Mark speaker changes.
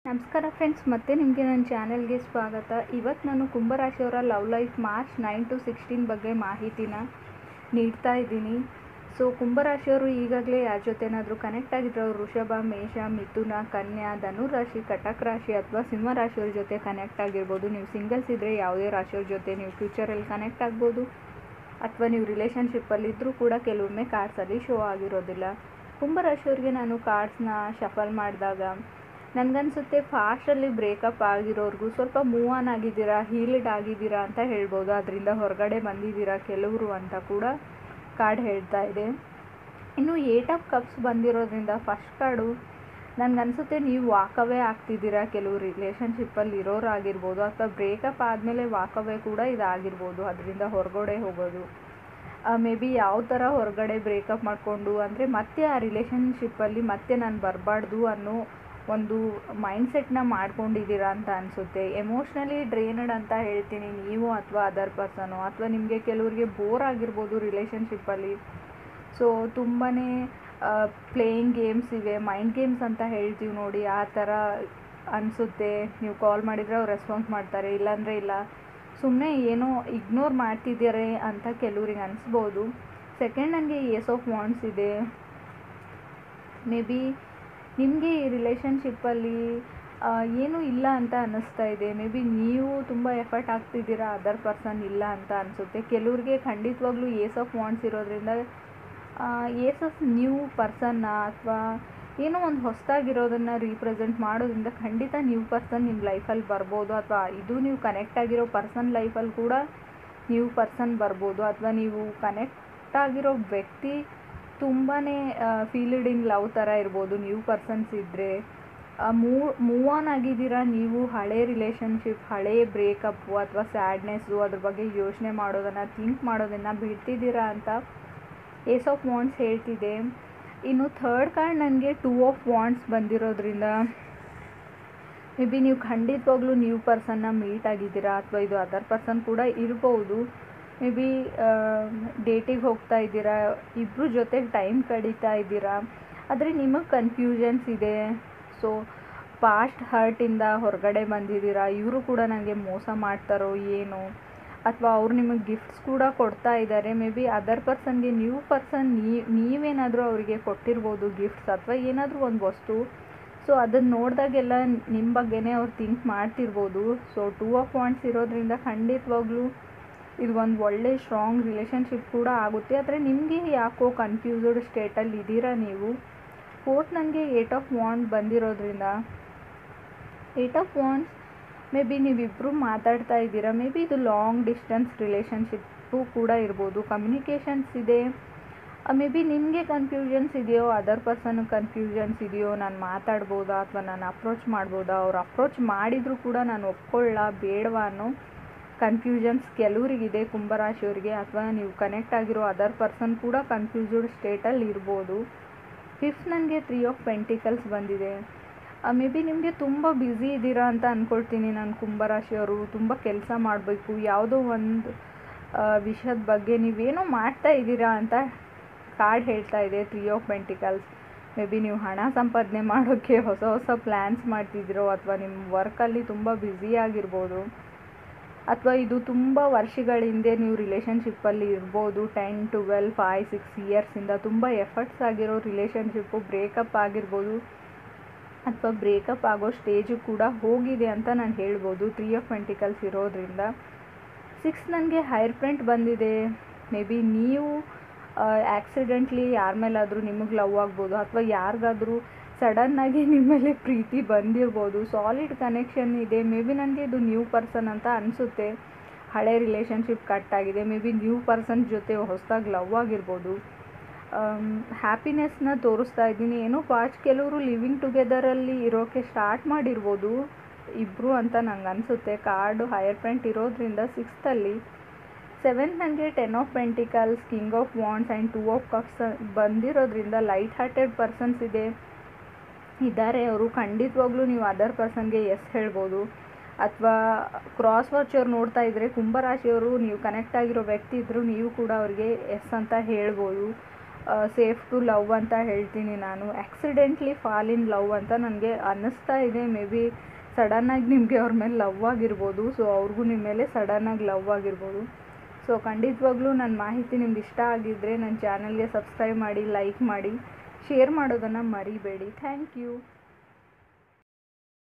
Speaker 1: ನಮಸ್ಕಾರ ಫ್ರೆಂಡ್ಸ್, ಮತ್ತೆ ನಿಮಗೆ ನನ್ನ ಚಾನೆಲ್ಗೆ ಸ್ವಾಗತ. ಇವತ್ತು ನಾನು ಕುಂಭರಾಶಿಯವರ ಲವ್ ಲೈಫ್ ಮಾರ್ಚ್ 9 to 16 ಬಗ್ಗೆ ಮಾಹಿತಿನ ನೀಡ್ತಾ ಇದ್ದೀನಿ. ಸೊ ಕುಂಭರಾಶಿಯವರು ಈಗಾಗಲೇ ಯಾರ ಜೊತೆನಾದರೂ ಕನೆಕ್ಟ್ ಆಗಿದ್ರು, ವೃಷಭ, ಮೇಷ, ಮಿಥುನ, ಕನ್ಯಾ, ಧನುರಾಶಿ, ಕಟಕ ರಾಶಿ ಅಥವಾ ಸಿಂಹ ರಾಶಿಯವ್ರ ಜೊತೆ ಕನೆಕ್ಟ್ ಆಗಿರ್ಬೋದು. ನೀವು ಸಿಂಗಲ್ಸ್ ಇದ್ದರೆ ಯಾವುದೇ ರಾಶಿಯವ್ರ ಜೊತೆ ನೀವು ಫ್ಯೂಚರಲ್ಲಿ ಕನೆಕ್ಟ್ ಆಗ್ಬೋದು, ಅಥವಾ ನೀವು ರಿಲೇಷನ್ಶಿಪ್ಪಲ್ಲಿದ್ದರೂ ಕೂಡ ಕೆಲವೊಮ್ಮೆ ಕಾರ್ಡ್ಸಲ್ಲಿ ಶೋ ಆಗಿರೋದಿಲ್ಲ. ಕುಂಭರಾಶಿಯವ್ರಿಗೆ ನಾನು ಕಾರ್ಡ್ಸ್ನ ಶಫಲ್ ಮಾಡಿದಾಗ ನನಗನ್ಸುತ್ತೆ ಫಾಸ್ಟಲ್ಲಿ ಬ್ರೇಕಪ್ ಆಗಿರೋರ್ಗೂ ಸ್ವಲ್ಪ ಮೂವ್ ಆನ್ ಆಗಿದ್ದೀರಾ, ಹೀಲ್ಡ್ ಆಗಿದ್ದೀರಾ ಅಂತ ಹೇಳ್ಬೋದು. ಅದರಿಂದ ಹೊರಗಡೆ ಬಂದಿದ್ದೀರಾ ಕೆಲವರು ಅಂತ ಕೂಡ ಕಾರ್ಡ್ ಹೇಳ್ತಾ ಇದೆ. ಇನ್ನು 8 of Cups ಬಂದಿರೋದ್ರಿಂದ ಫಸ್ಟ್ ಕಾರ್ಡು ನನಗನ್ಸುತ್ತೆ ನೀವು ವಾಕವೇ ಆಗ್ತಿದ್ದೀರಾ. ಕೆಲವು ರಿಲೇಷನ್ಶಿಪ್ಪಲ್ಲಿ ಇರೋರಾಗಿರ್ಬೋದು, ಅಥವಾ ಬ್ರೇಕಪ್ ಆದಮೇಲೆ ವಾಕವೇ ಕೂಡ ಇದಾಗಿರ್ಬೋದು. ಅದರಿಂದ ಹೊರಗಡೆ ಹೋಗೋದು ಮೇ ಬಿ ಯಾವ ಥರ ಹೊರಗಡೆ ಬ್ರೇಕಪ್ ಮಾಡಿಕೊಂಡು ಅಂದರೆ ಮತ್ತೆ ಆ ರಿಲೇಷನ್ಶಿಪ್ಪಲ್ಲಿ ಮತ್ತೆ ನಾನು ಬರಬಾರ್ದು ಅನ್ನೋ ಒಂದು ಮೈಂಡ್ಸೆಟ್ನ ಮಾಡ್ಕೊಂಡಿದ್ದೀರಾ ಅಂತ ಅನಿಸುತ್ತೆ. ಎಮೋಷ್ನಲಿ ಡ್ರೈನಡ್ ಅಂತ ಹೇಳ್ತೀನಿ ನೀವು ಅಥವಾ ಅದರ್ ಪರ್ಸನು, ಅಥವಾ ನಿಮಗೆ ಕೆಲವರಿಗೆ ಬೋರ್ ಆಗಿರ್ಬೋದು ರಿಲೇಷನ್ಶಿಪ್ಪಲ್ಲಿ. ಸೊ ತುಂಬಾ ಪ್ಲೇಯಿಂಗ್ ಗೇಮ್ಸ್ ಇವೆ, ಮೈಂಡ್ ಗೇಮ್ಸ್ ಅಂತ ಹೇಳ್ತೀವಿ ನೋಡಿ, ಆ ಥರ ಅನಿಸುತ್ತೆ. ನೀವು ಕಾಲ್ ಮಾಡಿದರೆ ಅವ್ರು ರೆಸ್ಪಾನ್ಸ್ ಮಾಡ್ತಾರೆ, ಇಲ್ಲಾಂದರೆ ಇಲ್ಲ, ಸುಮ್ಮನೆ ಏನೋ ಇಗ್ನೋರ್ ಮಾಡ್ತಿದ್ದಾರೆ ಅಂತ ಕೆಲವ್ರಿಗೆ ಅನಿಸ್ಬೋದು. ಸೆಕೆಂಡ್, ನನಗೆ ಏಸ್ ಆಫ್ ವಾಂಡ್ಸ್ ಇದೆ. ಮೇ ಬಿ ನಿಮಗೆ ಈ ರಿಲೇಷನ್ಶಿಪ್ಪಲ್ಲಿ ಏನೂ ಇಲ್ಲ ಅಂತ ಅನ್ನಿಸ್ತಾ ಇದೆ. ಮೇ ಬಿ ನೀವು ತುಂಬ ಎಫರ್ಟ್ ಹಾಕ್ತಿದ್ದೀರಾ, ಅದರ್ ಪರ್ಸನ್ ಇಲ್ಲ ಅಂತ ಅನಿಸುತ್ತೆ. ಕೆಲವ್ರಿಗೆ ಖಂಡಿತವಾಗ್ಲೂ ಏಸ್ ಆಫ್ ವಾಂಡ್ಸ್ ಇರೋದ್ರಿಂದ ಏಸ್ ಆಫ್ ನ್ಯೂ ಪರ್ಸನ್ನ ಅಥವಾ ಏನೋ ಒಂದು ಹೊಸದಾಗಿರೋದನ್ನು ರೀಪ್ರೆಸೆಂಟ್ ಮಾಡೋದ್ರಿಂದ ಖಂಡಿತ ನ್ಯೂ ಪರ್ಸನ್ ನಿಮ್ಮ ಲೈಫಲ್ಲಿ ಬರ್ಬೋದು, ಅಥವಾ ಇದು ನೀವು ಕನೆಕ್ಟ್ ಆಗಿರೋ ಪರ್ಸನ್ ಲೈಫಲ್ಲಿ ಕೂಡ ನ್ಯೂ ಪರ್ಸನ್ ಬರ್ಬೋದು. ಅಥವಾ ನೀವು ಕನೆಕ್ಟ್ ಆಗಿರೋ ವ್ಯಕ್ತಿ ತುಂಬಾ ಫೀಲ್ಡ್ ಇನ್ ಲವ್ ಥರ ಇರ್ಬೋದು. ನ್ಯೂ ಪರ್ಸನ್ಸ್ ಇದ್ದರೆ ಮೂವ್ ಆನ್ ಆಗಿದ್ದೀರಾ ನೀವು. ಹಳೆ ರಿಲೇಷನ್ಶಿಪ್, ಹಳೆ ಬ್ರೇಕಪ್ಪು ಅಥವಾ ಸ್ಯಾಡ್ನೆಸ್ಸು, ಅದ್ರ ಬಗ್ಗೆ ಯೋಚನೆ ಮಾಡೋದನ್ನು, ಥಿಂಕ್ ಮಾಡೋದನ್ನು ಬಿಡ್ತಿದ್ದೀರಾ ಅಂತ ಏಸ್ ಆಫ್ ವಾಂಡ್ಸ್ ಹೇಳ್ತಿದೆ. ಇನ್ನು ಥರ್ಡ್ ಕಾರ್ಡ್ ನನಗೆ 2 of Wands ಬಂದಿರೋದ್ರಿಂದ ಮೇ ಬಿ ನೀವು ಖಂಡಿತವಾಗ್ಲೂ ನ್ಯೂ ಪರ್ಸನ್ನ ಮೀಟ್ ಆಗಿದ್ದೀರಾ, ಅಥವಾ ಇದು ಅದರ್ ಪರ್ಸನ್ ಕೂಡ ಇರ್ಬೋದು. ಮೇ ಬಿ ಡೇಟಿಗೆ ಹೋಗ್ತಾ ಇದ್ದೀರಾ, ಇಬ್ಬರು ಜೊತೆಗೆ ಟೈಮ್ ಕಳೀತಾ ಇದ್ದೀರಾ, ಆದರೆ ನಿಮಗೆ ಕನ್ಫ್ಯೂಷನ್ಸ್ ಇದೆ. ಸೊ ಪಾಸ್ಟ್ ಹರ್ಟಿಂದ ಹೊರಗಡೆ ಬಂದಿದ್ದೀರಾ. ಇವರು ಕೂಡ ನನಗೆ ಮೋಸ ಮಾಡ್ತಾರೋ ಏನೋ, ಅಥವಾ ಅವ್ರು ನಿಮಗೆ ಗಿಫ್ಟ್ಸ್ ಕೂಡ ಕೊಡ್ತಾ ಇದ್ದಾರೆ. ಮೇ ಬಿ ಅದರ್ ಪರ್ಸನ್ಗೆ ನ್ಯೂ ಪರ್ಸನ್ ನೀವೇನಾದರೂ ಅವರಿಗೆ ಕೊಟ್ಟಿರ್ಬೋದು ಗಿಫ್ಟ್ಸ್, ಅಥವಾ ಏನಾದರೂ ಒಂದು ವಸ್ತು. ಸೊ ಅದನ್ನು ನೋಡಿದಾಗೆಲ್ಲ ನಿಮ್ಮ ಬಗ್ಗೆನೇ ಅವ್ರು ಥಿಂಕ್ ಮಾಡ್ತಿರ್ಬೋದು. ಸೊ 2 of Wands ಇರೋದ್ರಿಂದ ಖಂಡಿತವಾಗ್ಲೂ ಇದು ಒಂದು ಒಳ್ಳೆ ಸ್ಟ್ರಾಂಗ್ ರಿಲೇಷನ್ಶಿಪ್ ಕೂಡ ಆಗುತ್ತೆ. ಆದರೆ ನಿಮಗೆ ಯಾಕೋ ಕನ್ಫ್ಯೂಸ್ಡ್ ಸ್ಟೇಟಲ್ಲಿ ಇದ್ದೀರಾ ನೀವು. ಫೋರ್ತ್, ನನಗೆ 8 of Wands ಬಂದಿರೋದ್ರಿಂದ 8 of Wands ಮೇ ಬಿ ನೀವಿಬ್ಬರು ಮಾತಾಡ್ತಾ ಇದ್ದೀರಾ. ಮೇ ಬಿ ಇದು ಲಾಂಗ್ ಡಿಸ್ಟೆನ್ಸ್ ರಿಲೇಷನ್ಶಿಪ್ಪು ಕೂಡ ಇರ್ಬೋದು. ಕಮ್ಯುನಿಕೇಷನ್ಸ್ ಇದೆ. ಮೇ ಬಿ ನಿಮಗೆ ಕನ್ಫ್ಯೂಷನ್ಸ್ ಇದೆಯೋ, ಅದರ್ ಪರ್ಸನ್ಗೆ ಕನ್ಫ್ಯೂಷನ್ಸ್ ಇದೆಯೋ, ನಾನು ಮಾತಾಡ್ಬೋದಾ ಅಥವಾ ನಾನು ಅಪ್ರೋಚ್ ಮಾಡ್ಬೋದಾ, ಅವ್ರು ಅಪ್ರೋಚ್ ಮಾಡಿದರೂ ಕೂಡ ನಾನು ಒಪ್ಕೊಳ್ಳ ಬೇಡವಾ ಅನ್ನೋ ಕನ್ಫ್ಯೂಷನ್ಸ್ ಕೆಲವರಿಗಿದೆ ಕುಂಭರಾಶಿಯವರಿಗೆ. ಅಥವಾ ನೀವು ಕನೆಕ್ಟ್ ಆಗಿರೋ ಅದರ್ ಪರ್ಸನ್ ಕೂಡ ಕನ್ಫ್ಯೂಸ್ಡ್ ಸ್ಟೇಟಲ್ಲಿ ಇರ್ಬೋದು. ಫಿಫ್ತ್, ನನಗೆ 3 of Pentacles ಬಂದಿದೆ. ಮೇ ಬಿ ನಿಮಗೆ ತುಂಬ ಬ್ಯುಸಿ ಇದ್ದೀರಾ ಅಂತ ಅಂದ್ಕೊಳ್ತೀನಿ ನಾನು. ಕುಂಭರಾಶಿಯವರು ತುಂಬ ಕೆಲಸ ಮಾಡಬೇಕು, ಯಾವುದೋ ಒಂದು ವಿಷಯದ ಬಗ್ಗೆ ನೀವೇನೋ ಮಾಡ್ತಾ ಇದ್ದೀರಾ ಅಂತ ಕಾರ್ಡ್ ಹೇಳ್ತಾ ಇದೆ. 3 of Pentacles. ಮೇ ಬಿ ನೀವು ಹಣ ಸಂಪಾದನೆ ಮಾಡೋಕ್ಕೆ ಹೊಸ ಹೊಸ ಪ್ಲ್ಯಾನ್ಸ್ ಮಾಡ್ತಿದ್ದೀರೋ, ಅಥವಾ ನಿಮ್ಮ ವರ್ಕಲ್ಲಿ ತುಂಬ ಬ್ಯುಸಿ ಆಗಿರ್ಬೋದು, ಅಥವಾ ಇದು ತುಂಬ ವರ್ಷಗಳ ಹಿಂದೆ ನೀವು ರಿಲೇಷನ್ಶಿಪ್ಪಲ್ಲಿ ಇರ್ಬೋದು. 10, 12, 5, 6 ಇಯರ್ಸಿಂದ ತುಂಬ ಎಫರ್ಟ್ಸ್ ಆಗಿರೋ ರಿಲೇಷನ್ಶಿಪ್ಪು ಬ್ರೇಕಪ್ ಆಗಿರ್ಬೋದು, ಅಥವಾ ಬ್ರೇಕಪ್ ಆಗೋ ಸ್ಟೇಜು ಕೂಡ ಹೋಗಿದೆ ಅಂತ ನಾನು ಹೇಳ್ಬೋದು 3 of Pentacles ಇರೋದ್ರಿಂದ. 6, ನನಗೆ ಹೈರ್ ಪ್ರಿಂಟ್ ಬಂದಿದೆ. ಮೇ ಬಿ ನೀವು ಆ್ಯಕ್ಸಿಡೆಂಟ್ಲಿ ಯಾರ ಮೇಲಾದರೂ ನಿಮಗೆ ಲವ್ ಆಗ್ಬೋದು, ಅಥವಾ ಯಾರಿಗಾದರೂ ಸಡನ್ನಾಗಿ ನಿಮ್ಮ ಮೇಲೆ ಪ್ರೀತಿ ಬಂದಿರ್ಬೋದು. ಸಾಲಿಡ್ ಕನೆಕ್ಷನ್ ಇದೆ. ಮೇ ಬಿ ನನಗೆ ಇದು ನ್ಯೂ ಪರ್ಸನ್ ಅಂತ ಅನಿಸುತ್ತೆ. ಹಳೆ ರಿಲೇಷನ್ಶಿಪ್ ಕಟ್ ಆಗಿದೆ. ಮೇ ಬಿ ನ್ಯೂ ಪರ್ಸನ್ ಜೊತೆ ಹೊಸದಾಗಿ ಲವ್ ಆಗಿರ್ಬೋದು. ಹ್ಯಾಪಿನೆಸ್ನ ತೋರಿಸ್ತಾ ಇದ್ದೀನಿ. ಏನೋ ಫಾಸ್ಟ್ ಕೆಲವರು ಲಿವಿಂಗ್ ಟುಗೆದರಲ್ಲಿ ಇರೋಕ್ಕೆ ಸ್ಟಾರ್ಟ್ ಮಾಡಿರ್ಬೋದು ಇಬ್ಬರು ಅಂತ ನಂಗೆ ಅನಿಸುತ್ತೆ. ಕಾರ್ಡು ಹೈಯರ್ ಪ್ರಿಂಟ್ ಇರೋದ್ರಿಂದ 6th. 7th, ನನಗೆ 10 of Pentacles, King of Wands and 2 of Cups ಬಂದಿರೋದ್ರಿಂದ ಲೈಟ್ ಹಾರ್ಟೆಡ್ ಪರ್ಸನ್ಸ್ ಇದ್ದಾರೆ. ಅವರು ಖಂಡಿತವಾಗ್ಲೂ ನೀವು ಅದರ್ ಪರ್ಸನ್ಗೆ ಎಸ್ ಹೇಳ್ಬೋದು. ಅಥವಾ ಕ್ರಾಸ್ ವಾಚರ್ ನೋಡ್ತಾ ಇದ್ದರೆ ಕುಂಭರಾಶಿಯವರು ನೀವು ಕನೆಕ್ಟ್ ಆಗಿರೋ ವ್ಯಕ್ತಿ ಇದ್ದರೂ ನೀವು ಕೂಡ ಅವ್ರಿಗೆ ಎಸ್ ಅಂತ ಹೇಳ್ಬೋದು. ಸೇಫ್ ಟು ಲವ್ ಅಂತ ಹೇಳ್ತೀನಿ ನಾನು. ಆ್ಯಕ್ಸಿಡೆಂಟ್ಲಿ ಫಾಲ್ ಇನ್ ಲವ್ ಅಂತ ನನಗೆ ಅನ್ನಿಸ್ತಾ ಇದೆ. ಮೇ ಬಿ ಸಡನ್ನಾಗಿ ನಿಮಗೆ ಅವ್ರ ಮೇಲೆ ಲವ್ ಆಗಿರ್ಬೋದು. ಸೊ ಅವ್ರಿಗೂ ನಿಮ್ಮ ಮೇಲೆ ಸಡನ್ನಾಗಿ ಲವ್ ಆಗಿರ್ಬೋದು. ಸೊ ಖಂಡಿತವಾಗ್ಲೂ ನನ್ನ ಮಾಹಿತಿ ನಿಮ್ಗೆ ಇಷ್ಟ ಆಗಿದ್ದರೆ ನನ್ನ ಚಾನಲ್ಗೆ ಸಬ್ಸ್ಕ್ರೈಬ್ ಮಾಡಿ, ಲೈಕ್ ಮಾಡಿ, ಶೇರ್ ಮಾಡೋದನ್ನು ಮರಿಬೇಡಿ. Thank you.